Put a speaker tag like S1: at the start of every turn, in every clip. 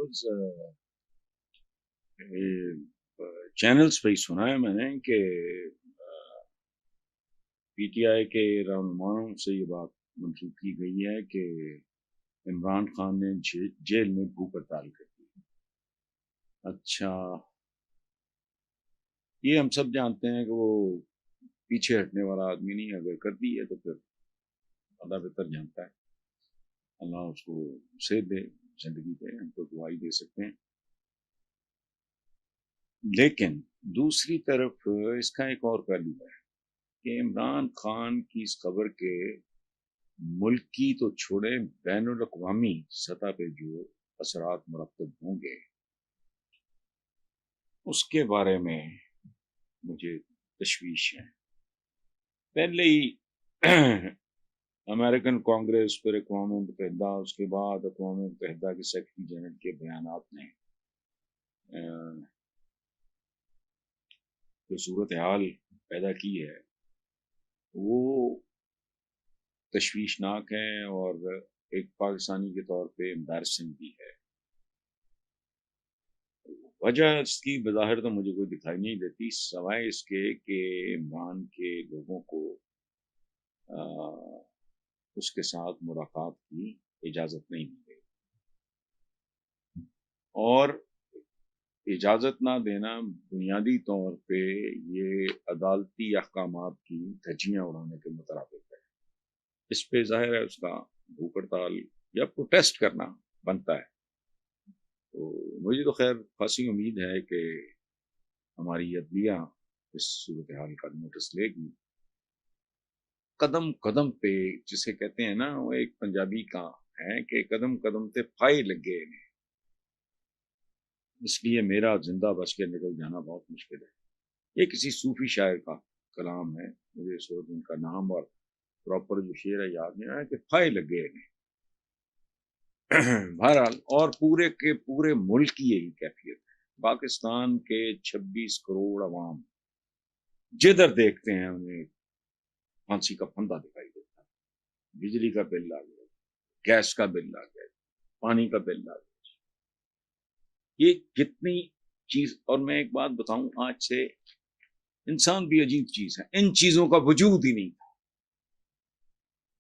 S1: was channels پہ ہی سنا ہے میں نے کہ پی ٹی آئی کے رہنماؤں سے یہ بات منسوخ کی گئی ہے کہ عمران خان نے جیل میں بھوک ہڑتال کر دی. اچھا، یہ ہم سب جانتے ہیں کہ وہ پیچھے ہٹنے والا آدمی نہیں. اگر کر دی ہے تو پھر اللہ بہتر جانتا ہے. اللہ اس کو صحت دے، زندگی دے، ہم تو دعائی دے سکتے ہیں. لیکن دوسری طرف اس کا ایک اور پہلو ہے کہ عمران خان کی اس خبر کے ملکی تو چھوڑے بین الاقوامی سطح پہ جو اثرات مرتب ہوں گے اس کے بارے میں مجھے تشویش ہے. پہلے ہی امریکن کانگریس، پھر اقوام متحدہ، اس کے بعد اقوام متحدہ کے سیکرٹری جنرل کے بیانات نے جو صورتحال پیدا کی ہے وہ تشویشناک ہے اور ایک پاکستانی کے طور پہ امبیرسنگ بھی ہے. وجہ اس کی بظاہر تو مجھے کوئی دکھائی نہیں دیتی سوائے اس کے کہ عمران کے لوگوں کو اس کے ساتھ ملاقات کی اجازت نہیں دی گئی، اور اجازت نہ دینا بنیادی طور پہ یہ عدالتی احکامات کی دھجیاں اڑانے کے مترادف ہے. اس پہ ظاہر ہے اس کا بھوک ہڑتال یا پروٹیسٹ کرنا بنتا ہے. تو مجھے تو خیر خاصی امید ہے کہ ہماری عدلیہ اس صورتحال کا نوٹس لے گی. قدم قدم پہ جسے کہتے ہیں نا، وہ ایک پنجابی کا ہے کہ قدم قدم پہ پھائے لگے ہیں، اس لیے میرا زندہ بچ کے نکل جانا بہت مشکل ہے. یہ کسی صوفی شاعر کا کلام ہے، مجھے اس وقت ان کا نام اور پراپر جو شعر ہے یاد نہیں آیا، کہ پھائے لگے ہیں. بہرحال اور پورے کے پورے ملک کی یہی کیفیت ہے. پاکستان کے 26 کروڑ عوام جدھر دیکھتے ہیں انہیں پھانسی کا پھندا دکھائی دیتا ہے. بجلی کا بل آ گیا، گیس کا بل آ گیا، پانی کا بل آ گیا. یہ کتنی چیز. اور میں ایک بات بتاؤں، آج سے انسان بھی عجیب چیز ہے، ان چیزوں کا وجود ہی نہیں تھا.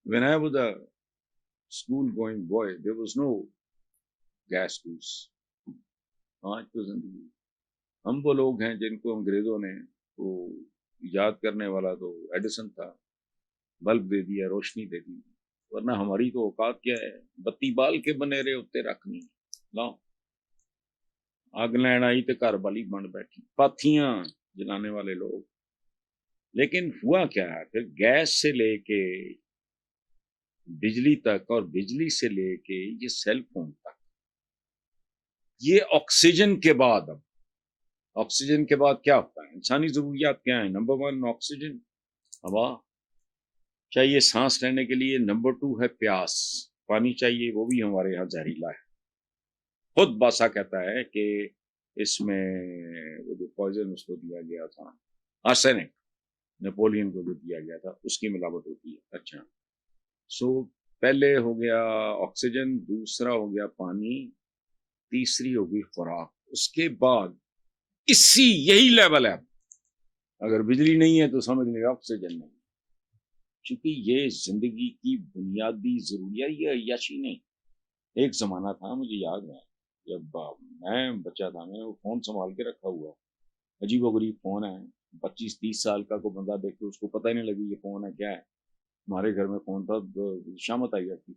S1: When I was a school going boy, there was no gas tools. آج تو زندگی ہم وہ لوگ ہیں جن کو انگریزوں نے تو ایجاد کرنے والا تو ایڈیسن تھا، بلب دے دیا، روشنی دے دی. ورنہ ہماری تو اوقات کیا ہے، بتی بال کے بنے رہے ہوتے رکھنی لاؤ اگ لین آئی تو گھر والی بن بیٹھی، پاتھیاں جلانے والے لوگ. لیکن ہوا کیا ہے پھر، گیس سے لے کے بجلی تک اور بجلی سے لے کے یہ سیل فون تک، یہ آکسیجن کے بعد، اب آکسیجن کے بعد کیا ہوتا ہے؟ انسانی ضروریات کیا ہیں؟ نمبر 1 آکسیجن، ہوا چاہیے سانس لینے کے لیے. نمبر 2 ہے پیاس، پانی چاہیے، وہ بھی ہمارے یہاں زہریلا ہے. خود باسا کہتا ہے کہ اس میں وہ جو پوائزن اس کو دیا گیا تھا، آرسینک، نیپولین کو جو دیا گیا تھا، اس کی ملاوٹ ہوتی ہے. اچھا، سو پہلے ہو گیا آکسیجن، دوسرا ہو گیا پانی، تیسری ہوگی خوراک. اس کے بعد یہی لیول ہے. اگر بجلی نہیں ہے تو سمجھ لیں آکسیجن نہیں. چونکہ یہ زندگی کی بنیادی ضروریات، یہ عیاشی نہیں. ایک زمانہ تھا، مجھے یاد ہے جب میں بچہ تھا، میں وہ فون سنبھال کے رکھا ہوا، عجیب و غریب فون ہے. 25-30 سال کا کوئی بندہ دیکھے اس کو پتہ ہی نہیں لگی یہ فون ہے کیا ہے. ہمارے گھر میں فون تھا، شامت آئی جاتی،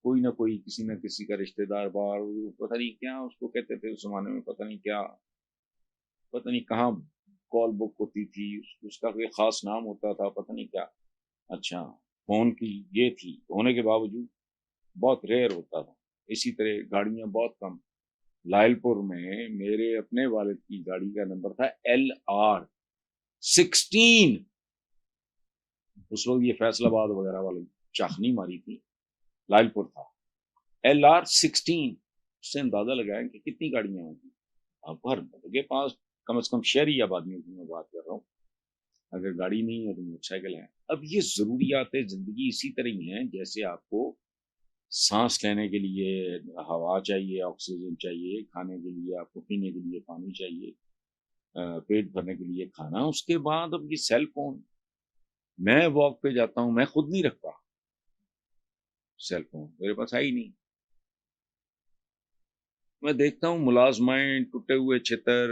S1: کوئی نہ کوئی کسی نہ کسی کا رشتہ دار باہر، پتہ نہیں کیا اس کو کہتے تھے اس زمانے میں، پتہ نہیں کیا، پتہ نہیں کہاں کال بک ہوتی تھی، اس کا کوئی خاص نام ہوتا تھا، پتہ نہیں کیا. اچھا، فون کی یہ تھی ہونے کے باوجود بہت ریئر ہوتا تھا. اسی طرح گاڑیاں بہت کم. لائل پور میں میرے اپنے والد کی گاڑی کا نمبر تھا LR16. اس وقت یہ فیصل آباد وغیرہ والی چاخنی ماری تھی، لائل پور تھا LR16. اس سے اندازہ لگائیں کہ کتنی گاڑیاں ہوں گی. اب ہر کے پاس کم از کم شہری آبادیوں کی میں بات کر رہا ہوں، اگر گاڑی نہیں ہے تو موٹر سائیکل ہے. اب یہ ضروریات زندگی اسی طرح ہی ہیں جیسے آپ کو سانس لینے کے لیے ہوا چاہیے، آکسیجن چاہیے، کھانے کے لیے آپ کو پینے کے لیے پانی چاہیے، پیٹ بھرنے کے لیے کھانا. اس کے بعد اب یہ سیل فون، میں واک پہ جاتا ہوں، میں خود نہیں رکھتا سیل فون، میرے پاس ہے ہی نہیں. میں دیکھتا ہوں ملازمائیں ٹوٹے ہوئے چھتر،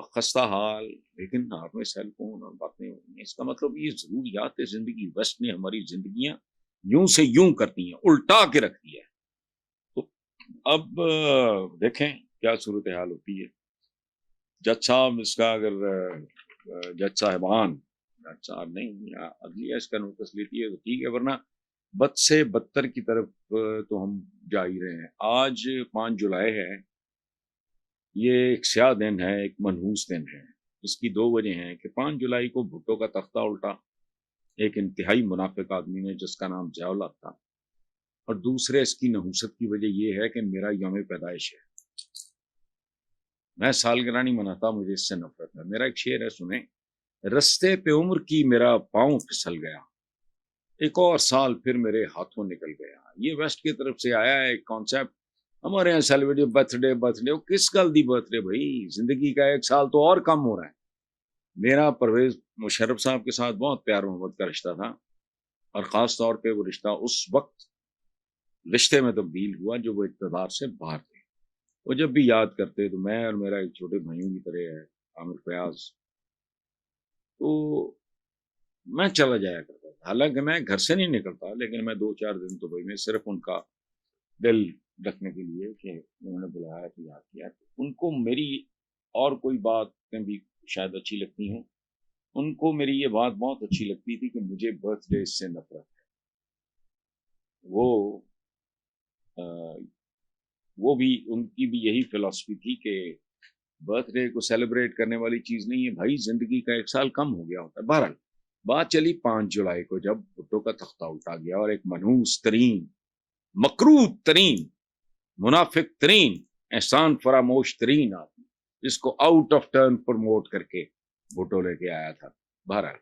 S1: خستہ حال، لیکن ہاتھ میں سیل فون اور باتیں ہو رہی ہیں. اس کا مطلب یہ ضروریات زندگی ویسٹ نے ہماری زندگیاں یوں سے یوں کرتی ہیں، الٹا کے رکھتی ہے. تو اب دیکھیں کیا صورتحال ہوتی ہے. جج صاحب اس کا اگر جج صاحبان، جج صاحب نہیں، عدلیہ اس کا نوٹس لیتی ہے تو ٹھیک ہے، ورنہ بد سے بدتر کی طرف تو ہم جا ہی رہے ہیں. آج 5 جولائی ہے، یہ ایک سیاہ دن ہے، ایک منحوس دن ہے. اس کی 2 وجہ ہیں کہ 5 جولائی کو بھٹو کا تختہ الٹا ایک انتہائی منافق آدمی نے جس کا نام ضیاء الحق تھا، اور دوسرے اس کی نحوست کی وجہ یہ ہے کہ میرا یوم پیدائش ہے. میں سالگرہ نہیں مناتا، مجھے اس سے نفرت ہے. میرا ایک شعر ہے، سنیں: رستے پہ عمر کی میرا پاؤں پھسل گیا، ایک اور سال پھر میرے ہاتھوں نکل گیا. یہ ویسٹ کی طرف سے آیا ہے ایک کانسیپٹ. ہمارے یہاں سیلیبریٹ برتھ ڈے کس گل دی برتھ ڈے بھائی، زندگی کا 1 سال تو اور کم ہو رہا ہے. میرا پرویز مشرف صاحب کے ساتھ بہت پیار محبت کا رشتہ تھا، اور خاص طور پہ وہ رشتہ اس وقت رشتے میں تبدیل ہوا جو وہ اقتدار سے باہر تھے. وہ جب بھی یاد کرتے تو میں اور میرا ایک چھوٹے بھائیوں کی طرح ہے، عامر فیاض، تو میں چلا جایا کرتا تھا. حالانکہ میں گھر سے نہیں نکلتا، لیکن میں 2-4 دن تو بھائی میں صرف ان کا دل رکھنے کے لیے کہ انہوں نے بلایا تو یاد کیا. ان کو میری اور کوئی باتیں بھی شاید اچھی لگتی ہوں، ان کو میری یہ بات بہت اچھی لگتی تھی کہ مجھے برتھ ڈے سے نفرت ہے. وہ بھی ان کی بھی یہی فلسفی تھی کہ برتھ ڈے کو سیلیبریٹ کرنے والی چیز نہیں ہے بھائی، زندگی کا 1 سال کم ہو گیا ہوتا ہے. بہرحال بات چلی 5 جولائی کو، جب بھٹو کا تختہ الٹا گیا اور ایک منحوس ترین، مکروہ ترین، منافق ترین، احسان فراموش ترین آدمی جس کو آؤٹ آف ٹرن پروموٹ کر کے بھٹو لے کے آیا تھا. بہرحال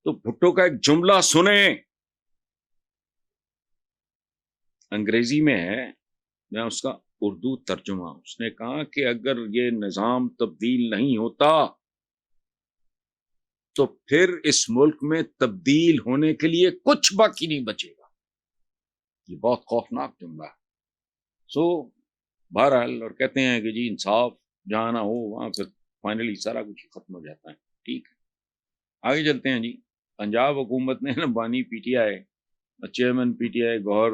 S1: تو بھٹو کا ایک جملہ سنیں، انگریزی میں ہے، میں اس کا اردو ترجمہ. اس نے کہا کہ اگر یہ نظام تبدیل نہیں ہوتا تو پھر اس ملک میں تبدیل ہونے کے لیے کچھ باقی نہیں بچے گا. یہ بہت خوفناک جملہ ہے. بہرحال، اور کہتے ہیں کہ جی انصاف جہاں نہ ہو وہاں پھر فائنلی سارا کچھ ختم ہو جاتا ہے. ٹھیک ہے، آگے چلتے ہیں جی. پنجاب حکومت نے بانی P T I chairman P T I Gohar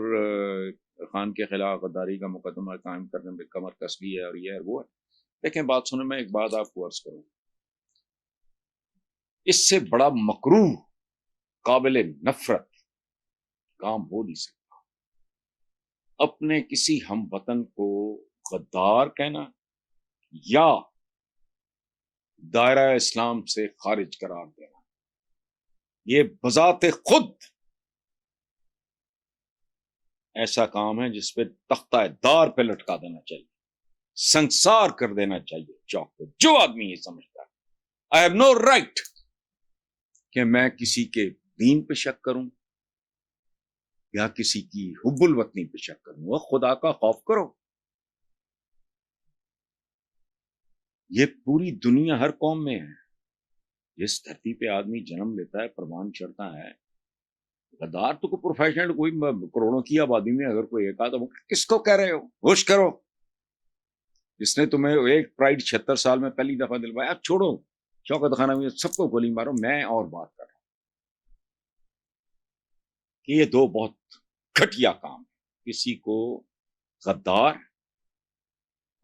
S1: Khan کے خلاف غداری کا مقدمہ قائم کرنے میں کمر کس لی ہے، اور یہ ہے وہ ہے. دیکھیں بات سنیں، میں ایک بات آپ کو عرض کروں، اس سے بڑا مکروہ، قابل نفرت کام ہو نہیں سکتا اپنے کسی ہم وطن کو غدار کہنا یا دائرہ اسلام سے خارج قرار دینا. یہ بذات خود ایسا کام ہے جس پہ تختہ دار پہ لٹکا دینا چاہیے، سنسار کر دینا چاہیے چوک پہ. جو آدمی یہ سمجھتا ہے I have no right کہ میں کسی کے دین پہ شک کروں یا کسی کی حب الوطنی پہ شک کروں. وہ خدا کا خوف کرو. یہ پوری دنیا ہر قوم میں ہے. جس دھرتی پہ آدمی جنم لیتا ہے، پروان چڑھتا ہے، غدار تو کوئی پروفیشنل، کوئی کروڑوں کی آبادی میں اگر کوئی ایک آدم، کس کو کہہ رہے ہو؟ ہوش کرو. جس نے تمہیں ایک پرائڈ 76 سال میں پہلی دفعہ دلوایا، اب چھوڑو شوکت خانہ میں سب کو گولی مارو. میں اور بات کر رہا ہوں کہ یہ 2 بہت گھٹیا کام ہے. کسی کو غدار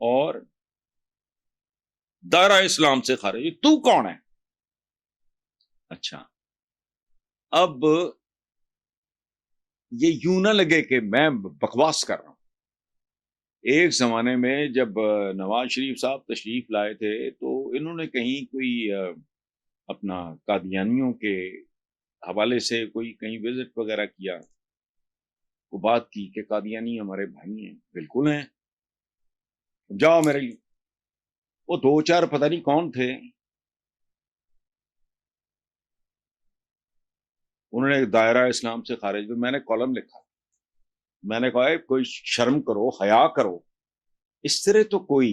S1: اور دائرہ اسلام سے خارج. تو کون ہے؟ اچھا، اب یہ یوں نہ لگے کہ میں بکواس کر رہا ہوں. ایک زمانے میں جب نواز شریف صاحب تشریف لائے تھے تو انہوں نے کہیں کوئی اپنا قادیانیوں کے حوالے سے کوئی کہیں وزٹ وغیرہ کیا، وہ بات کی کہ قادیانی ہمارے بھائی ہیں. بالکل ہیں، جاؤ میرے لیے. وہ 2-4 پتہ نہیں کون تھے، انہوں نے دائرہ اسلام سے خارج میں نے کالم لکھا میں نے کہا ہے کوئی شرم کرو، حیا کرو. اس طرح تو کوئی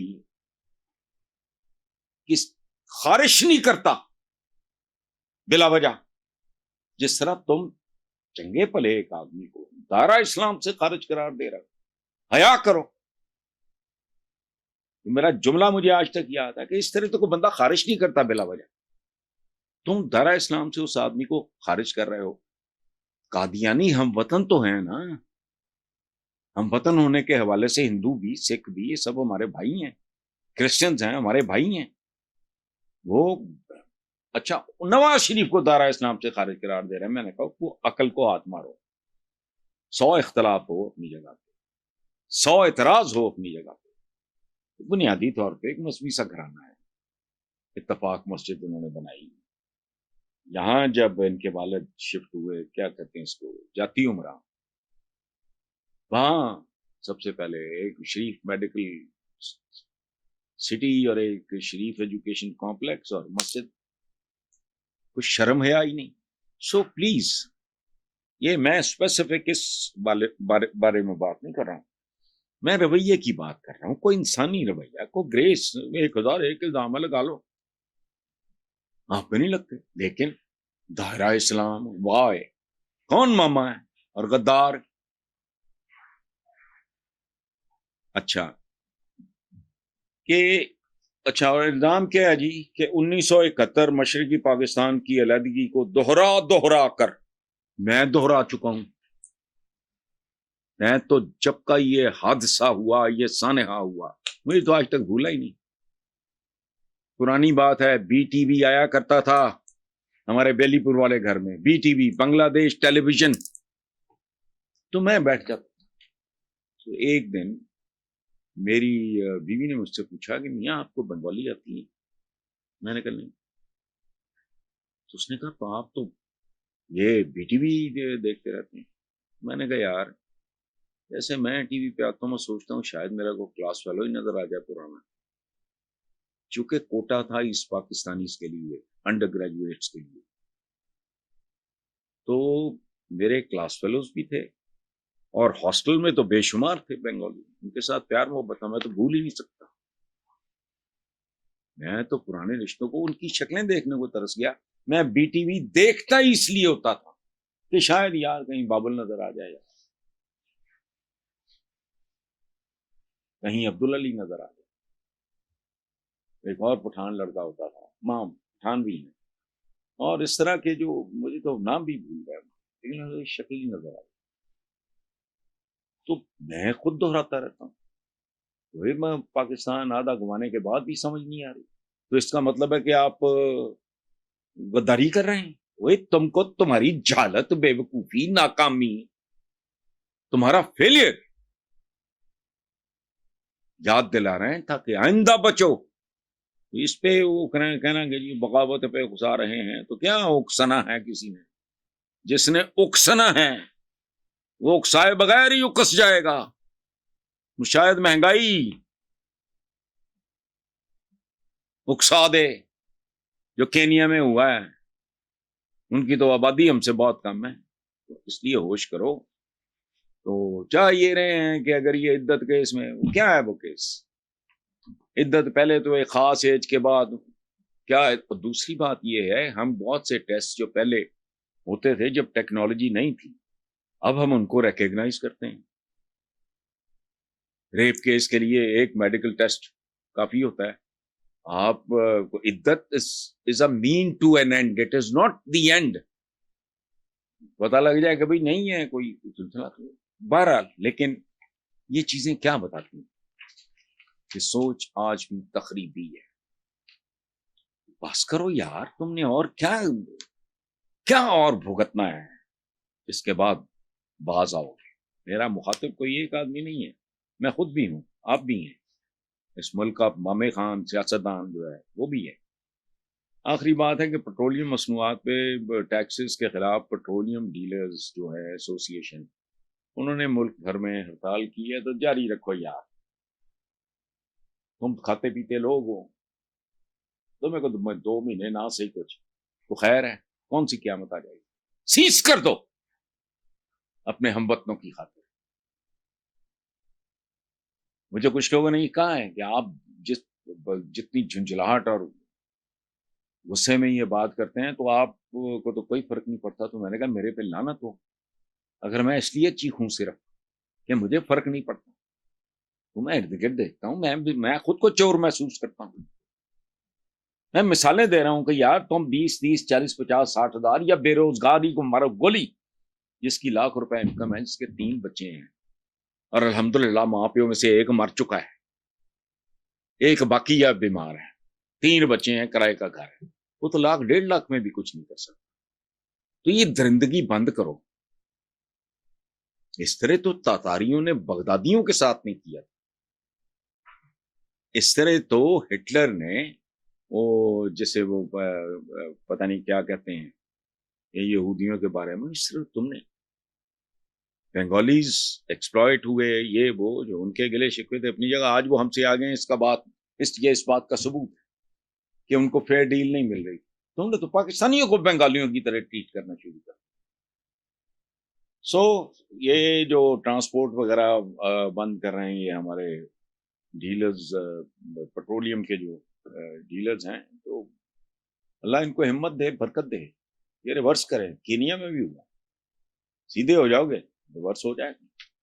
S1: کس خارش نہیں کرتا بلا وجہ، جس طرح تم چنگے پلے ایک آدمی کو دائرہ اسلام سے خارج قرار دے رہا ہو. حیا کرو. میرا جملہ مجھے آج تک یاد ہے کہ اس طرح تو کوئی بندہ خارج نہیں کرتا بلا وجہ. تم دائرہ اسلام سے اس آدمی کو خارج کر رہے ہو. قادیانی ہم وطن تو ہیں نا. ہم وطن ہونے کے حوالے سے ہندو بھی، سکھ بھی، یہ سب ہمارے بھائی ہیں. کرسچنز ہیں ہمارے بھائی ہیں. وہ اچھا نواز شریف کو دائرہ اسلام سے خارج قرار دے رہے ہیں. میں نے کہا وہ عقل کو ہاتھ مارو. 100 اختلاف ہو اپنی جگہ پہ، 100 اعتراض ہو اپنی جگہ پہ، بنیادی طور پہ ایک مذہبی سا گھرانہ ہے. اتفاق مسجد انہوں نے بنائی. یہاں جب ان کے والد شفٹ ہوئے، کیا کہتے ہیں اس کو، جاتی عمرہ، وہاں سب سے پہلے ایک شریف میڈیکل سٹی اور ایک شریف ایجوکیشن کمپلیکس اور مسجد. کچھ شرم ہے ہی نہیں. سو پلیز، یہ میں اسپیسیفک اس بارے میں بات نہیں کر رہا ہوں، میں رویے کی بات کر رہا ہوں. کوئی انسانی رویہ کو گریس 1001 الزام لگا لو، آپ کو نہیں لگتے. لیکن دائرہ اسلام، واہ کون ماما ہے اور غدار. اچھا کہ اچھا اور الزام کیا ہے جی کہ 1971 مشرقی پاکستان کی علیحدگی کو دوہرا کر، میں دوہرا چکا ہوں. میں تو جب کا یہ حادثہ ہوا، یہ سانحہ ہوا، مجھے تو آج تک بھولا ہی نہیں. پرانی بات ہے، بی ٹی وی آیا کرتا تھا ہمارے بیلی پور والے گھر میں، بی ٹی وی، بنگلہ دیش ٹیلی ویژن. تو میں بیٹھ جاتا. تو ایک دن میری بیوی نے مجھ سے پوچھا کہ میاں آپ کو بنگالی آتی ہے؟ میں نے کہا نہیں. تو اس نے کہا تو آپ تو یہ بی ٹی وی دیکھتے رہتے ہیں. میں نے کہا یار جیسے میں ٹی وی پہ آتا ہوں، میں سوچتا ہوں شاید میرا کوئی کلاس فیلو ہی نظر آ جائے پرانا. چونکہ کوٹا تھا اس پاکستانیز کے لیے، انڈر گریجویٹس کے لیے، تو میرے کلاس فیلوز بھی تھے اور ہاسٹل میں تو بے شمار تھے بنگالی. ان کے ساتھ پیار محبت میں تو بھول ہی نہیں سکتا. میں تو پرانے رشتوں کو، ان کی شکلیں دیکھنے کو ترس گیا. میں بی ٹی وی دیکھتا ہی اس لیے ہوتا تھا کہ شاید یار کہیں بابل نظر آ جائے، کہیں عبدالعلی نظر آ جائے. ایک اور پٹھان لڑکا ہوتا تھا، مام پٹھان بھی ہیں، اور اس طرح کے جو مجھے تو نام بھی بھول گیا لیکن شکل ہی نظر آئی. تو میں خود دہراتا رہتا ہوں. وہی میں پاکستان آدھا گوانے کے بعد بھی سمجھ نہیں آ رہی. تو اس کا مطلب ہے کہ آپ غداری کر رہے ہیں. وہی تم کو تمہاری جہالت، بے وقوفی، ناکامی، تمہارا فیلئر یاد دلا رہے ہیں تاکہ آئندہ بچو. اس پہ وہ کہنا کہ جی بغاوت پہ اکسا رہے ہیں، تو کیا اکسنا ہے؟ کسی نے جس نے اکسنا ہے وہ اکسائے بغیر ہی اکس جائے گا. شاید مہنگائی اکسا دے جو کینیا میں ہوا ہے. ان کی تو آبادی ہم سے بہت کم ہے. تو اس لیے ہوش کرو. تو چاہ یہ رہے ہیں کہ اگر یہ عدت کیس میں کیا ہے، وہ کیس عدت پہلے تو ایک خاص ایج کے بعد کیا ہے. دوسری بات یہ ہے ہم بہت سے ٹیسٹ جو پہلے ہوتے تھے جب ٹیکنالوجی نہیں تھی، اب ہم ان کو ریکگنائز کرتے ہیں. ریپ کیس کے لیے ایک میڈیکل ٹیسٹ کافی ہوتا ہے. آپ it is a mean to an end, it is not the end. پتا لگ جائے کہ بھائی نہیں ہے کوئی سلسلہ. بہرحال لیکن یہ چیزیں کیا بتاتی ہیں کہ سوچ آج بھی تخریبی ہے. بس کرو یار، تم نے اور کیا اور بھگتنا ہے؟ اس کے بعد باز آؤ گے. میرا مخاطب کوئی ایک آدمی نہیں ہے، میں خود بھی ہوں، آپ بھی ہیں. اس ملک کا مامے خان سیاستدان جو ہے وہ بھی ہے. آخری بات ہے کہ پیٹرولیم مصنوعات پہ ٹیکسز کے خلاف پیٹرولیم ڈیلرز جو ہے ایسوسی ایشن، انہوں نے ملک بھر میں ہڑتال کی ہے. تو جاری رکھو یار، تم کھاتے پیتے لوگ ہو. تمہیں کو 2 مہینے نہ صحیح کچھ تو خیر ہے، کون سی قیامت آ جائے گی. سیز کر دو اپنے ہم وطنوں کی خاطر. مجھے کچھ لوگوں نے یہ کہا ہے کہ آپ جتنی جھنجھلاہٹ اور غصے میں یہ بات کرتے ہیں تو آپ کو تو کوئی فرق نہیں پڑتا. تو میں نے کہا میرے پہ لعنت ہو اگر میں اس لیے چیخوں صرف کہ مجھے فرق نہیں پڑتا. تو میں ارد گرد دیکھتا ہوں, میں خود کو چور محسوس کرتا ہوں. میں مثالیں دے رہا ہوں کہ یار تم 20, 30, 40, 50, 60 ہزار یا بے روزگاری کو مارو گولی, جس کی لاکھ روپے انکم ہے, جس کے 3 بچے ہیں اور الحمدللہ ماں پیوں میں سے ایک مر چکا ہے, ایک باقی یا بیمار ہے, 3 بچے ہیں, کرائے کا گھر ہے, وہ تو 1,00,000 1,50,000 میں بھی کچھ نہیں کر سکتا. تو یہ درندگی بند کرو. اس طرح تو تاتاریوں نے بغدادیوں کے ساتھ نہیں کیا, اس طرح تو ہٹلر نے وہ جیسے وہ پتہ نہیں کیا کہتے ہیں یہودیوں کے بارے میں, اس طرح تم نے بنگالیز ایکسپلائٹ ہوئے, یہ وہ جو ان کے گلے شکوے تھے اپنی جگہ, آج وہ ہم سے آگے ہیں. اس بات کا ثبوت ہے کہ ان کو فیئر ڈیل نہیں مل رہی. تم نے تو پاکستانیوں کو بنگالیوں کی طرح ٹریٹ کرنا شروع کر. یہ جو ٹرانسپورٹ وغیرہ بند کر رہے ہیں یہ ہمارے ڈیلرز, پیٹرولیم کے جو ڈیلرز ہیں, تو اللہ ان کو ہمت دے, برکت دے, یہ ریورس کرے. کینیا میں بھی ہوا, سیدھے ہو جاؤ گے ریورس ہو جائے.